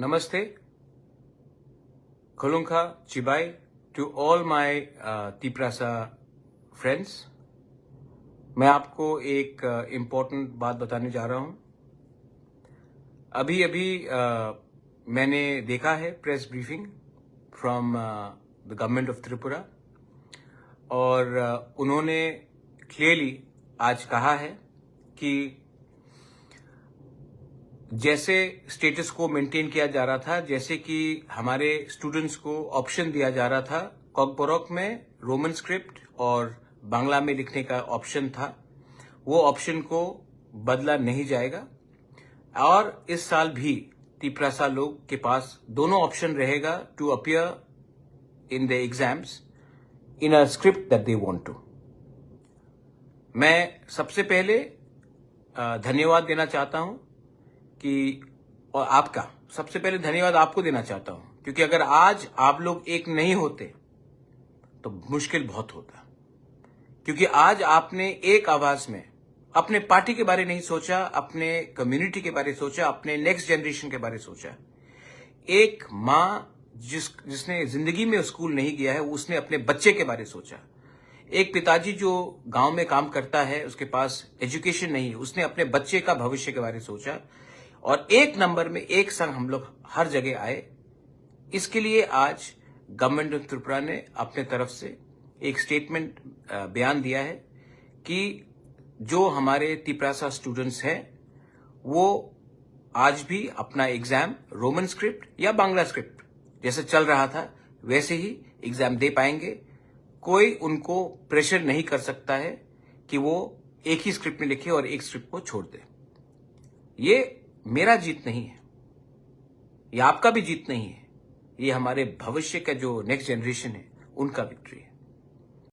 Namaste, Kolunka Chibai to all my Tiprasa friends. मैं आपको एक इम्पोर्टेंट बात बताने जा रहा हूं। अभी मैंने देखा है press briefing from the government of Tripura और उन्होंने क्लियरली आज कहा है कि जैसे स्टेटस को मेंटेन किया जा रहा था, जैसे कि हमारे स्टूडेंट्स को ऑप्शन दिया जा रहा था, कॉकबोरोक में रोमन स्क्रिप्ट और बांग्ला में लिखने का ऑप्शन था, वो ऑप्शन को बदला नहीं जाएगा और इस साल भी तिप्रासा लोग के पास दोनों ऑप्शन रहेगा to appear in the exams in a script that they want to. मैं सबसे पहले धन्यवाद देना चाहता हूं और आपका सबसे पहले धन्यवाद आपको देना चाहता हूं, क्योंकि अगर आज आप लोग एक नहीं होते तो मुश्किल बहुत होता। क्योंकि आज आपने एक आवाज में अपने पार्टी के बारे नहीं सोचा, अपने कम्युनिटी के बारे सोचा, अपने नेक्स्ट जनरेशन के बारे सोचा। एक माँ जिसने जिंदगी में स्कूल नहीं गया है, उसने अपने बच्चे के बारे सोचा। एक पिताजी जो गांव में काम करता है, उसके पास एजुकेशन नहीं है, उसने अपने बच्चे का भविष्य के बारे सोचा और एक नंबर में एक संग हम लोग हर जगह आए। इसके लिए आज गवर्नमेंट ऑफ त्रिपुरा ने अपने तरफ से एक स्टेटमेंट बयान दिया है कि जो हमारे तिप्रासा स्टूडेंट्स हैं वो आज भी अपना एग्जाम रोमन स्क्रिप्ट या बांग्ला स्क्रिप्ट जैसे चल रहा था वैसे ही एग्जाम दे पाएंगे। कोई उनको प्रेशर नहीं कर सकता है कि वो एक ही स्क्रिप्ट में लिखे और एक स्क्रिप्ट को छोड़ दे। ये मेरा जीत नहीं है, ये आपका भी जीत नहीं है, ये हमारे भविष्य का जो नेक्स्ट जनरेशन है उनका विक्ट्री है।